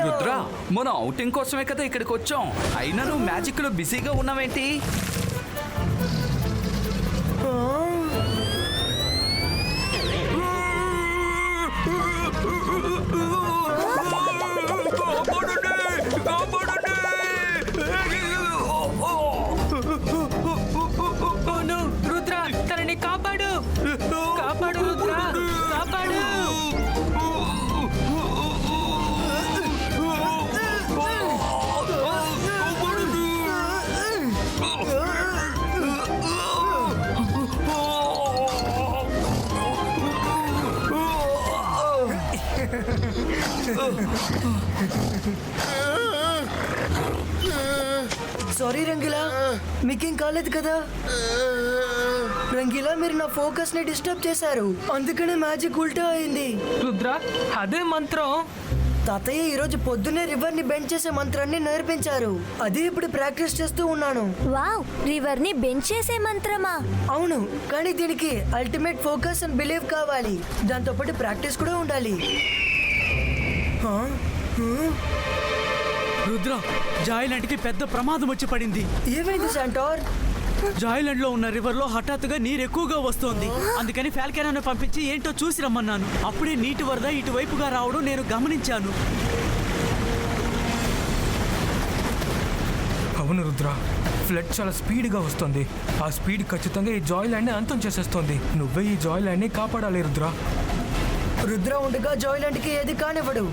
రుద్ర, మనం అవుటింగ్ కోసమే కదా ఇక్కడికి వచ్చాం. అయినా నువ్వు మ్యాజిక్ లో బిజీగా ఉన్నావేంటి? రుద్ర, తనని కాపాడు, కాపాడు రుద్ర, కాపాడు. సారీ రంగిలా, మీకేం కాలేదు కదా? రంగిలా, మీరు నా ఫోకస్ ని డిస్టర్బ్ చేశారు, అందుకనే మ్యాజిక్ ఉల్టా అయింది. రుద్ర, అదే మంత్రం. తాతయ్య ఈరోజు పొద్దున్నే రివర్ ని బెండ్ చేసే మంత్రాన్ని నేర్పించారు. అదే ఇప్పుడు ప్రాక్టీస్ చేస్తూ ఉన్నాను. వావ్, రివర్ ని బెండ్ చేసే మంత్రమా? అవును, కానీ దీనికి అల్టిమేట్ ఫోకస్ అండ్ బిలీవ్ కావాలి. దాంతో పాటు ప్రాక్టీస్ కూడా ఉండాలి. రుద్ర, జాయిలాండ్ కి పెద్ద ప్రమాదం వచ్చి పడింది. ఏమైంది శాంటార్? జాయిలాండ్ లో ఉన్న రివర్ లో హఠాత్తుగా నీరు ఎక్కువగా వస్తోంది. అందుకని ఫాల్కనాను పంపించి ఏంటో చూసి రమ్మన్నాను. అప్పుడే నీటి వరద ఇటువైపుగా రావడం నేను గమనించాను. అవును రుద్ర, ఫ్లడ్ చాలా స్పీడ్గా వస్తుంది. ఆ స్పీడ్ ఖచ్చితంగా ఈ జాయిలాండ్ని అంతం చేసేస్తోంది. నువ్వే ఈ జాయిలాండ్ని కాపాడాలి రుద్ర. రుద్ర ఉండగా జాయిలాండ్కి ఏది కానివ్వడు.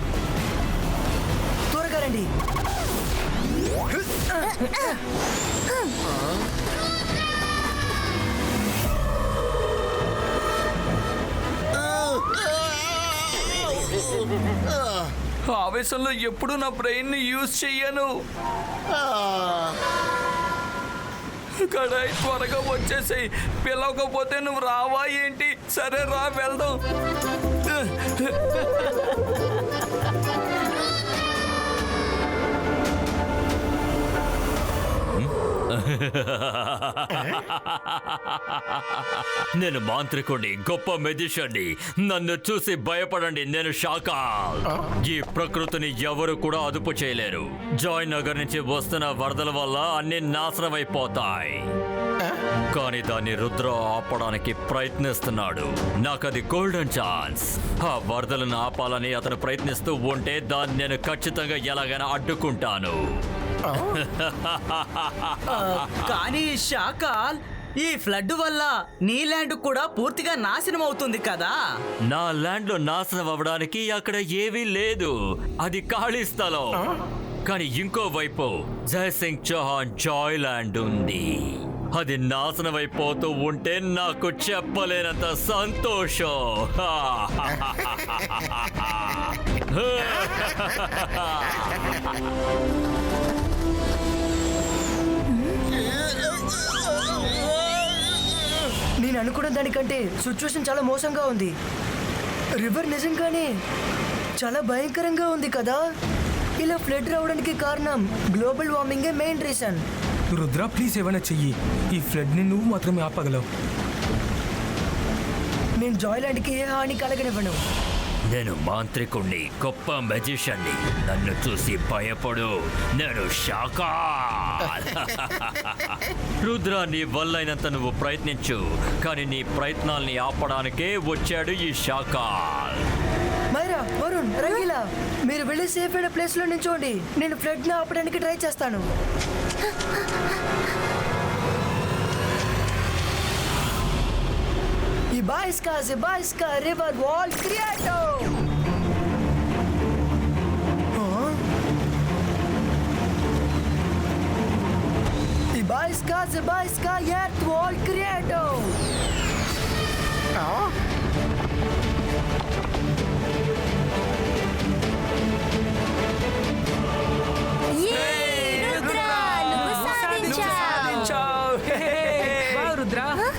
త్వరగా రండి. ఆవేశంలో ఎప్పుడు నా బ్రెయిన్ ని యూజ్ చెయ్యను. కడాయి, త్వరగా వచ్చేసాయి. పిలవకపోతే నువ్వు రావా ఏంటి? సరే రా, వెళ్దాం. నేను మాంత్రికుడిని, గొప్ప మెజిషియన్ని. నన్ను చూసి భయపడండి, నేను షాకాల్. ఈ ప్రకృతిని ఎవరు కూడా అదుపు చేయలేరు. జాయ్ నగర్ నుంచి వస్తున్న వరదల వల్ల అన్ని నాశనమైపోతాయి. కానీ దాన్ని రుద్ర ఆపడానికి ప్రయత్నిస్తున్నాడు. నాకది గోల్డెన్ ఛాన్స్. ఆ వరదలను ఆపాలని అతను ప్రయత్నిస్తూ ఉంటే దాన్ని నేను ఖచ్చితంగా ఎలాగైనా అడ్డుకుంటాను. కానీ షాకాల్, ఈ ఫ్లడ్ వల్ల నీ ల్యాండ్ కూడా పూర్తిగా నాశనం అవుతుంది కదా. నా ల్యాండ్ లో నాశనం అవ్వడానికి అక్కడ ఏవీ లేదు, అది ఖాళీ స్థలం. కానీ ఇంకోవైపు జయసింగ్ చౌహాన్ జాయ్ ల్యాండ్ ఉంది. అది నాశనం అయిపోతూ ఉంటే నాకు చెప్పలేనంత సంతోషం. నేను అనుకున్న దానికంటే సిచ్యువేషన్ చాలా మోసంగా ఉంది. రివర్ నిజంగానే చాలా భయంకరంగా ఉంది కదా. ఇలా ఫ్లడ్ రావడానికి కారణం గ్లోబల్ వార్మింగే మెయిన్ రీజన్. రుద్ర, ప్లీజ్ ఏమైనా చెయ్యి. ఈ ఫ్లడ్ని నువ్వు మాత్రమే ఆపగలవు. నేను జాయ్లాండ్కి ఏ హాని కలగనివ్వను. నేను మాంత్రికుణ్ణి, గొప్ప మెజిషియన్ని. నన్ను చూసి భయపడు, నేను షాకాల్. రుద్ర, నీ వల్లైనంత నువ్వు ప్రయత్నించు, కానీ నీ ప్రయత్నాల్ని ఆపడానికే వచ్చాడు ఈ షాకాల్. మైరా, వరుణ్, రంగీలా, మీరు వెళ్ళి సేఫ్ అయిన ప్లేస్ లో నించోండి. నేను ఫ్లడ్ ని ఆపడానికి ట్రై చేస్తాను. Ibaiska river wall creato. Ibaiska earth wall creato.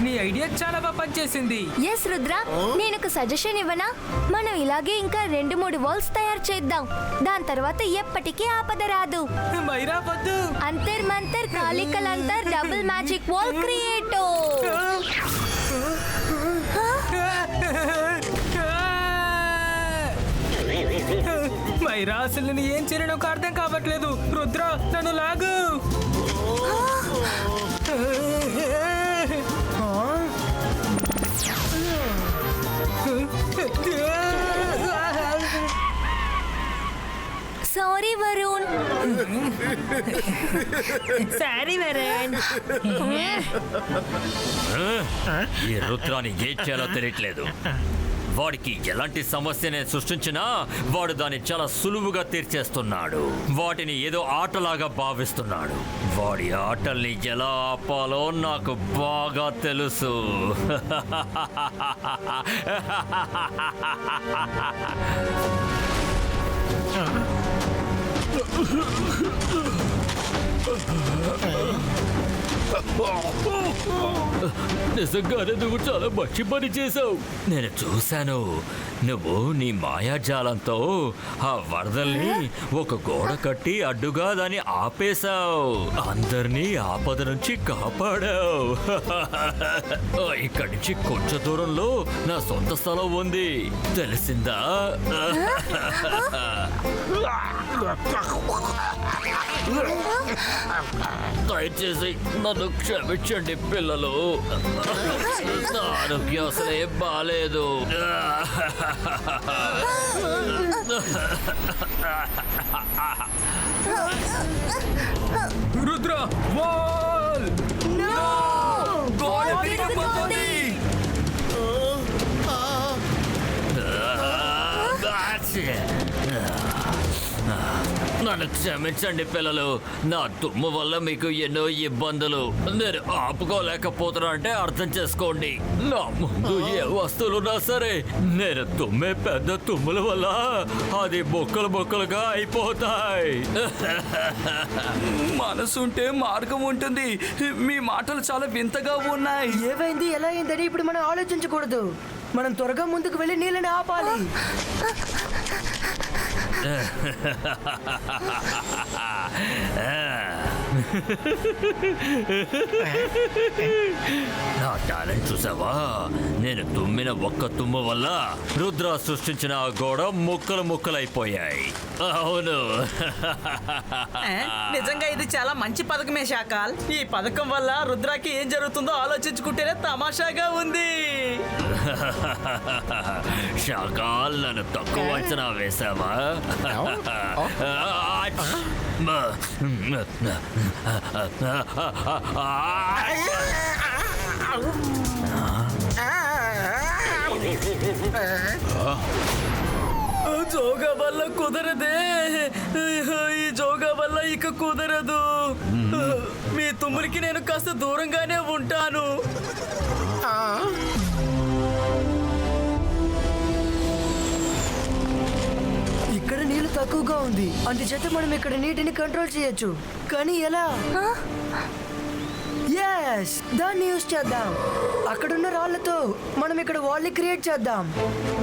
నీ ఐడియా చాలా బాగా పనిచేసింది. ఎస్ రుద్ర, నేను ఒక సజెషన్ ఇవ్వనా? మనం ఇలాగే ఇంకా 2-3 వాల్స్ తయారు చేద్దాం. దాని తర్వాత ఎప్పటికీ ఆపద రాదు. మైరా వద్దు. అంతర్ మంతర్ కాలికలంతర్ డబుల్ మ్యాజిక్ వాల్ క్రియేటో. మైరా అసలు నేను ఏం చేయను నాకు అర్థం కావట్లేదు. రుద్ర నన్ను లాగు. సారీ వరుణ్. సారీ వరుణ్. ఈ రుద్రాన్ని ఏం చేయాలో తెలియట్లేదు. వాడికి ఎలాంటి సమస్యనే సృష్టించినా వాడు దాన్ని చాలా సులువుగా తీర్చేస్తున్నాడు. వాటిని ఏదో ఆటలాగా భావిస్తున్నాడు. వాడి ఆటల్ని ఎలా ఆపాలో నాకు బాగా తెలుసు. నిజంగానే నువ్వు చాలా మంచి పని చేసావు. నేను చూశాను, నువ్వు నీ మాయాజాలంతో ఆ వరదల్ని ఒక గోడ కట్టి అడ్డుగా దాన్ని ఆపేశావు. అందరినీ ఆపద నుంచి కాపాడావు. ఇక్కడి నుంచి కొంచెం దూరంలో నా సొంత స్థలం ఉంది, తెలిసిందా? దయచేసి నన్ను క్షమించండి పిల్లలు. నా ఆరోగ్యం అసలే బాలేదు. రుద్ర వాల్ గోడ విరిగిపోతుంది. నన్ను క్షమించండి పిల్లలు. నా తుమ్ము వల్ల మీకు ఎన్నో ఇబ్బందులు. నేను ఆపుకోలేకపోతున్నా అంటే అర్థం చేసుకోండి. నా ముందు ఏ వస్తువులున్నా సరే నేను తుమ్మే పెద్ద తుమ్ముల వల్ల అది బొక్కలు బొక్కలుగా అయిపోతాయి. మనసుంటే మార్గం ఉంటుంది. మీ మాటలు చాలా వింతగా ఉన్నాయి. ఏమైంది, ఎలా అయిందని ఇప్పుడు మనం ఆలోచించకూడదు. మనం త్వరగా ముందుకు వెళ్ళి నీళ్ళని ఆపాలి. నా టాలెంట్ చూసావా? నేను తుమ్మిన ఒక్క తుమ్ము వల్ల రుద్ర సృష్టించిన ఆ గోడ ముక్కలు ముక్కలైపోయాయి. అవును, నిజంగా ఇది చాలా మంచి పథకమే శాకాల్. ఈ పథకం వల్ల రుద్రాకి ఏం జరుగుతుందో ఆలోచించుకుంటేనే తమాషాగా ఉంది. శాకాల్, నన్ను తక్కువ అంచనా వేశావా? జోగా వల్ల కుదరదే. ఈ జోగా వల్ల ఇక కుదరదు. మీ తుమ్మురికి నేను కాస్త దూరంగానే ఉంటాను. ఇక్కడ నీళ్లు తక్కువగా ఉంది, అందుచేత మనం ఇక్కడ నీటిని కంట్రోల్ చేయొచ్చు. కానీ ఎలా? ఎస్, దాన్ని యూజ్ చేద్దాం. అక్కడున్న రాళ్లతో మనం ఇక్కడ వాల్ ని క్రియేట్ చేద్దాం.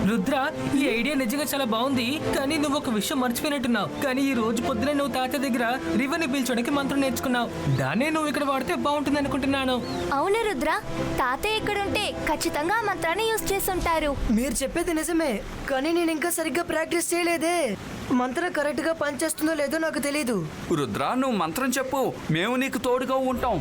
రుద్ర, ఈ ఐడియా నిజంగా చాలా బాగుంది. కానీ నువ్వు ఒక విషయం మర్చిపోయినట్టున్నావు. కానీ ఈ రోజు పొద్దునే నువ్వు తాత దగ్గర రివర్ ని పీల్చడానికి మంత్రం నేర్చుకున్నావు. దాన్నే నువ్వు ఇక్కడ వాడితే బాగుంటుంది అనుకుంటున్నాను. అవును రుద్ర, తాతయ్య ఇక్కడుంటే ఖచ్చితంగా ఆ మంత్రాన్ని యూజ్ చేస్తుంటారు. మీరు చెప్పేది నిజమే, కానీ నేను ఇంకా సరిగ్గా ప్రాక్టీస్ చేయలేదే. మంత్రం కరెక్ట్ గా పనిచేస్తుందో లేదో నాకు తెలీదు. రుద్ర, నువ్వు మంత్రం చెప్పు, మేము నీకు తోడుగా ఉంటాం.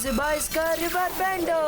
Zibaiska, River Bendo.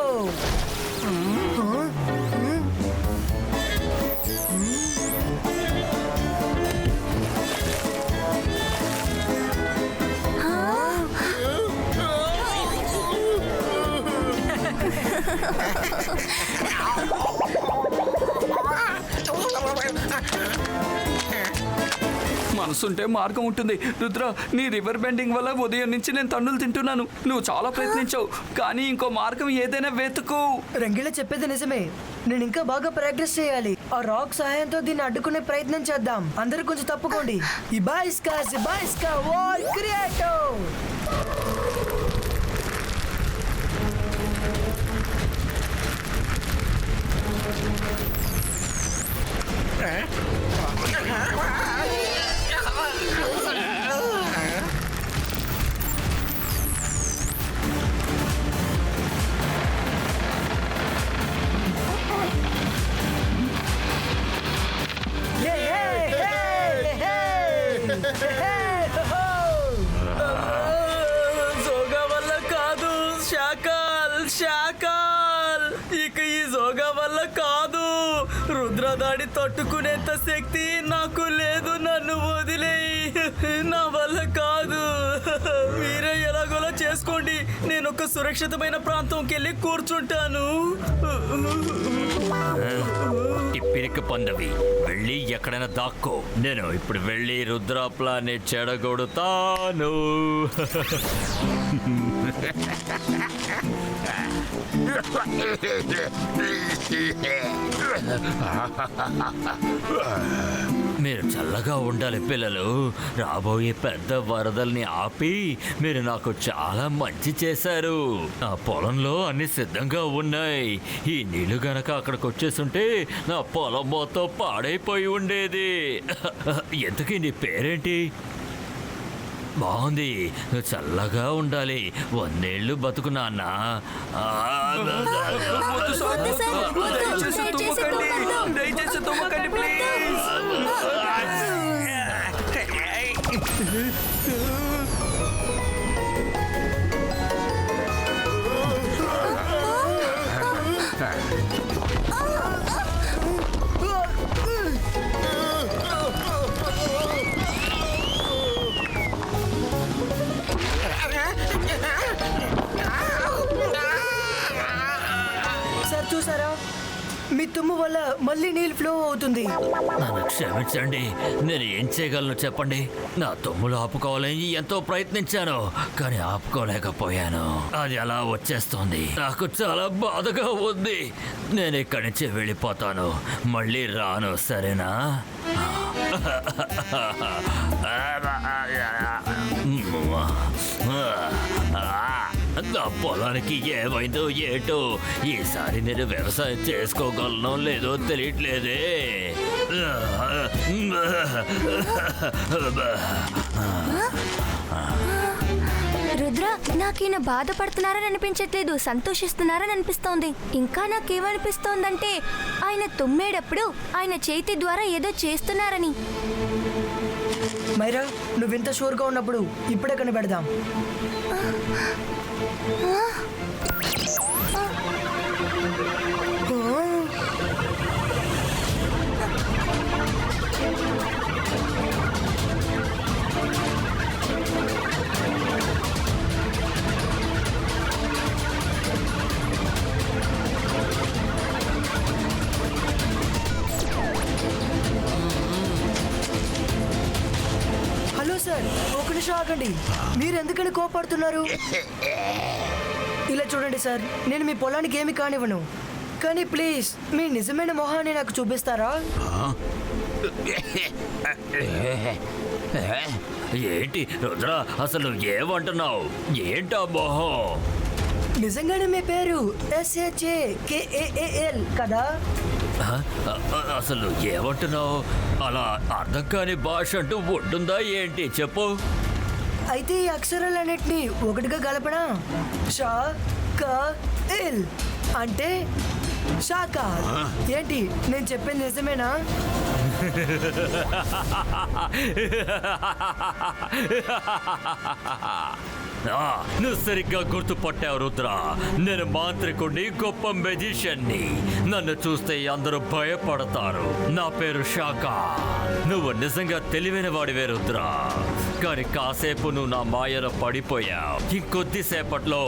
మనసుంటే మార్గం ఉంటుంది. రుద్ర, నీ రివర్ బెండింగ్ వల్ల ఉదయం నుంచి నేను తన్నులు తింటున్నాను. నువ్వు చాలా ప్రయత్నించావు, కానీ ఇంకో మార్గం ఏదైనా వెతుకు. రంగిళ్ళ చెప్పేది నిజమే, నేను ఇంకా బాగా ప్రాక్టీస్ చేయాలి. ఆ రాక్ సహాయంతో దీన్ని అడ్డుకునే ప్రయత్నం చేద్దాం. అందరూ కొంచెం తప్పుకోండి. ఇబాయిస్కా వాల్ క్రియేటో. దాడి తట్టుకునేంత శక్తి నాకు లేదు. నన్ను వదిలేయి, నా వల్ల కాదు. మీరే ఎలాగోలా చేసుకోండి, నేను ఒక సురక్షితమైన ప్రాంతంకి వెళ్ళి కూర్చుంటాను. పిరికి పొందవి, వెళ్ళి ఎక్కడైనా దాక్కో. నేను ఇప్పుడు వెళ్ళి రుద్ర ప్లాన్ని చెడగొడతాను. మీరు చల్లగా ఉండాలి పిల్లలు. రాబోయే పెద్ద వరదల్ని ఆపి మీరు నాకు చాలా మంచి చేశారు. నా పొలంలో అన్ని సిద్ధంగా ఉన్నాయి. ఈ నీళ్లు గనక అక్కడికి వచ్చేస్తుంటే నా పొలం మొత్తం పాడైపోయి ఉండేది. ఎందుకు నీ పేరేంటి? బాగుంది, నువ్వు చల్లగా ఉండాలి. 100 ఏళ్ళు బతుకు నాన్న. వద్దు సార్, దయచేసి తుమ్మకండి, దయచేసి తుమ్మకండి ప్లీజ్. సార్ చూసారా, మీ తుమ్ము వల్ల మళ్ళీ నీళ్ళు ఫ్లో అవుతుంది. నన్ను క్షమించండి, నేను ఏం చేయగలను చెప్పండి. నా తమ్ముడు ఆపుకోవాలని ఎంతో ప్రయత్నించాను, కానీ ఆపుకోలేకపోయాను. అది అలా వచ్చేస్తుంది. నాకు చాలా బాధగా ఉంది. నేను ఇక్కడి నుంచి వెళ్ళిపోతాను, మళ్ళీ రాను, సరేనా? నా పొలానికి ఏమైందో ఏటో. ఈసారి నేను వ్యవసాయం చేసుకోగలను లేదో తెలియట్లేదే. రుద్ర, నాకీయన బాధపడుతున్నారని అనిపించట్లేదు, సంతోషిస్తున్నారని అనిపిస్తోంది. ఇంకా నాకేమనిపిస్తోందంటే ఆయన తుమ్మేటప్పుడు ఆయన చేతి ద్వారా ఏదో చేస్తున్నారని. మైరా, నువ్వింత షూర్గా ఉన్నప్పుడు ఇప్పుడే కనిపెడదాం. హలో సార్, ఒక నిమిషం ఆగండి. మీరు ఎందుకని కోపడుతున్నారు? ఇలా చూడండి సార్, నేను మీ పొలానికి ఏమి కానివ్వను, కానీ ప్లీజ్ మీ నిజమైన మొహాన్ని నాకు చూపిస్తారా? ఏంటి రుద్ర, అసలు ఏమంటున్నావు? ఏంటా మొహం? నిజంగానే మీ పేరు SHAKAAL కదా? అసలు ఏమంటున్నావు? అలా అర్థం కాని భాష అంటూ ఉంటుందా ఏంటి చెప్పు. అయితే ఈ అక్షరాలన్నిటినీ ఒకటిగా కలపనా? షా-క-ఇల్ అంటే శాఖ. ఏంటి నేను చెప్పింది నిజమేనా? నువ్వు సరిగ్గా గుర్తుపట్టావు రుద్ర. నేను మాంత్రికుడిని, గొప్ప మెజిషియన్ని. నన్ను చూస్తే అందరూ భయపడతారు. నా పేరు శాఖ. నువ్వు నిజంగా తెలివైన వాడివే రుద్ర, కానీ కాసేపు నువ్వు నా మాయలో పడిపోయావు. ఇంకొద్దిసేపట్లో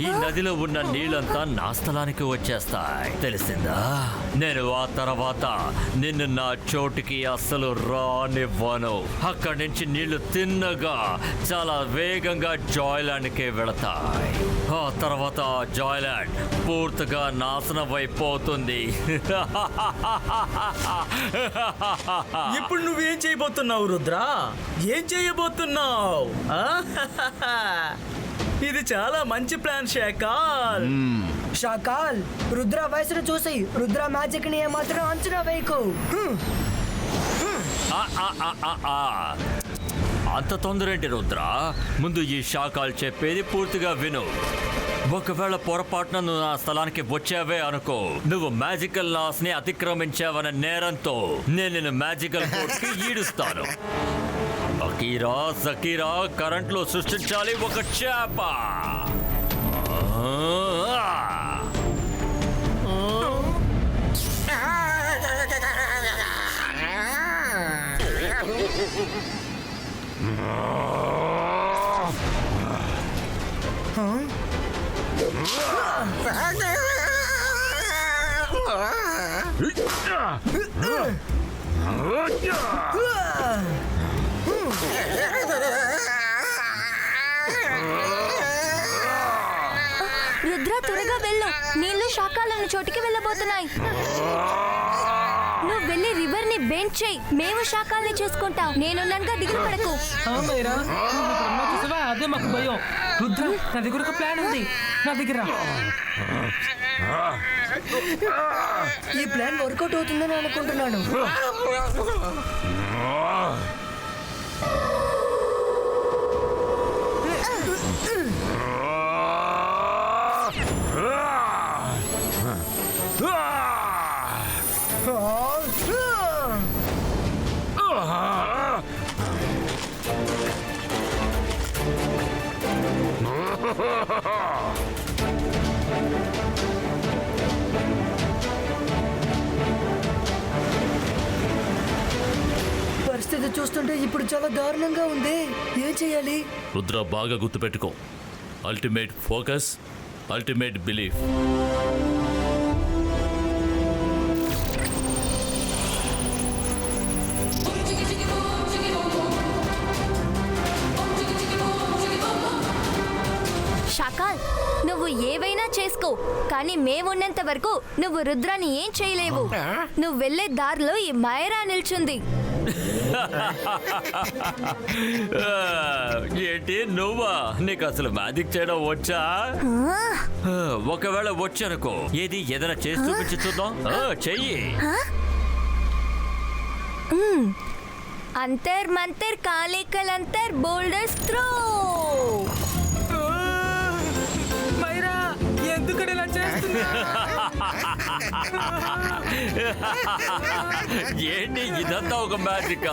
ఈ నదిలో ఉన్న నీళ్ళంతా నా స్థలానికి వచ్చేస్తాయి, తెలిసిందా? నేను ఆ తర్వాత నిన్ను నా చోటుకి అస్సలు రానివ్వను. అక్కడి నుంచి నీళ్లు తిన్నగా చాలా వేగంగా జాయ్లాండ్కే వెళతాయి. ఆ తర్వాత జాయ్లాండ్ పూర్తిగా నాశనం అయిపోతుంది. ఇప్పుడు నువ్వేం చేయబోతున్నావు రుద్ర? ఏం చేయబోతున్నావు? ఇది చాలా మంచి ప్లాన్ శేఖర్. షాకాల్, రుద్ర వయసును చూసి రుద్ర మ్యాజిక్ ని ఏమాత్రం అంచనా వేయకు. అంత తొందరేంటి రుద్ర? ముందు ఈ శాఖలు చెప్పేది పూర్తిగా విను. ఒకవేళ పొరపాటున నువ్వు నా స్థలానికి వచ్చావే అనుకో, నువ్వు మ్యాజికల్ లాస్ ని అతిక్రమించావన్న నేరంతో నేను నిన్ను మ్యాజికల్ కోర్టుకి ఈడుస్తాను. అకీరా జకీరా కరెంట్లో సృష్టించాలి ఒక చేప. రుద్ర త్వరగా వెళ్ళు, నీళ్లు శాఖలను చోటికి వెళ్ళబోతున్నాయి. నువ్వు వెళ్ళి రివర్ ని బెండ్ చేయి, మేము శాఖల్ని చూసుకుంటాం. నేనున్నానుగా, దిగులు పడకు. మైరా నువ్వు ఇక్కడ ఉన్నావు చూసావా? అదే మాకు భయం. రుద్ర నా దగ్గర ఒక ప్లాన్ ఉంది, నా దగ్గర రా. ఈ ప్లాన్ వర్కౌట్ అవుతుందని అనుకుంటున్నాను. పరిస్థితి చూస్తుంటే ఇప్పుడు చాలా దారుణంగా ఉంది. ఏం చేయాలి? రుద్ర బాగా గుర్తుపెట్టుకో, అల్టిమేట్ ఫోకస్, అల్టిమేట్ బిలీఫ్. శాకాల్, నువ్వు ఏవైనా చేసుకో, కానీ మేమున్నంత వరకు నువ్వు రుద్రాన్ని ఏం చేయలేవు. నువ్వు వెళ్లే దారిలో ఈ మైరా నిల్చుంది. ఏంటి నువ్వా? నీకు అసలు మ్యాజిక్ చేయడం వచ్చా? ఒకవేళ వచ్చనుకో, ఏది ఏదైనా చేసి చూపించి చూద్దాం. చెయ్యి. అంతర్ మంతర్ కాళికల్ అంతర్ బోల్డర్స్ త్రో. మైరా ఎందుకని ఇలా చేస్తున్నా? ఏంటి ఇదంతా ఒక మ్యాజిక్?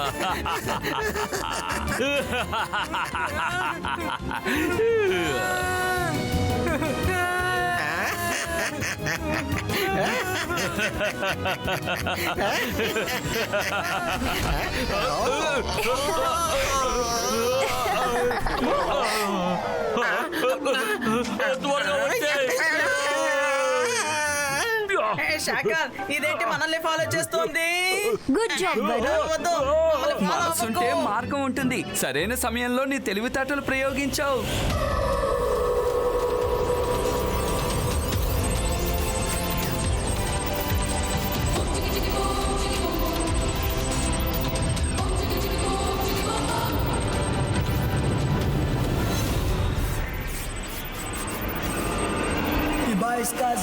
త్వరగా వచ్చేయ్. శాఖల్, ఇదేంటి మనల్ని ఫాలో చేస్తోంది? Good job Baru. వద్దు, మమ్మల్ని follow మనసుంటే అవ్వకు. మార్గం ఉంటుంది. సరైన సమయంలో నీ తెలివితేటలు ప్రయోగించావు.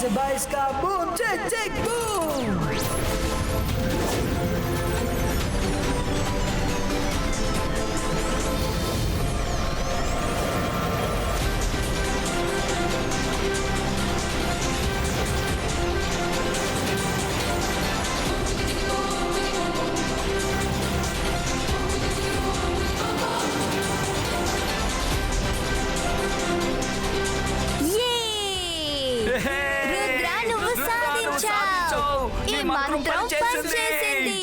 Zebaiska, boom, check, check, boom! Rudra, నువ్వు సాధించావు. ఈ మంత్రం పనిచేసింది.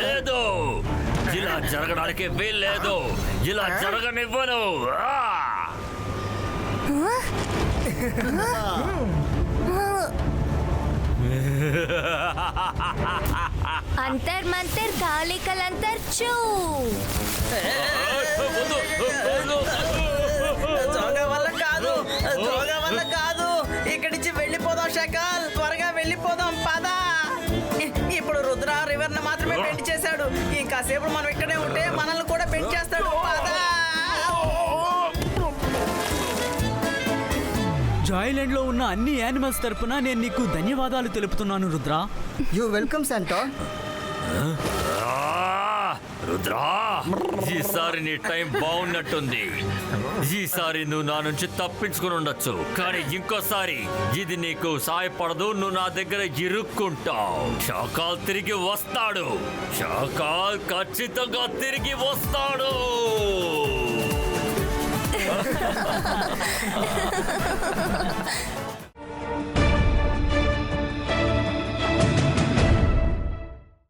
లేదు, ఇలా జరగడానికి వీల్లేదు. ఇలా జరగనివ్వను. అంతర్ మంతర్ కాళికల్ అంతర్ చూ. జోగా వల్ల కాదు, జోగా వల్ల కాదు. ఇక్కడి నుంచి వెళ్ళిపోదాం శాఖల్, త్వరగా వెళ్ళిపోదాం. పద. ఇప్పుడు రుద్ర రివర్ ని మాత్రమే బెండ్ చేశాడు. ఇంకాసేపు మనం ఇక్కడే ఉంటే మనల్ని కూడా బెండ్ చేస్తాడు. పద. జాయిలాండ్ లో ఉన్న అన్ని యానిమల్స్ తరపున నేను నీకు ధన్యవాదాలు తెలుపుతున్నాను Rudra. You welcome Santa. Rudra, ఈసారి నీ టైం బాగున్నట్టుంది. ఈసారి నువ్వు నా నుంచి తప్పించుకుని ఉండొచ్చు, కానీ ఇంకోసారి ఇది నీకు సాయపడదు. నువ్వు నా దగ్గర ఇరుక్కుంటావు. శాకాల్ తిరిగి వస్తాడు. శాకాల్ ఖచ్చితంగా తిరిగి వస్తాడు.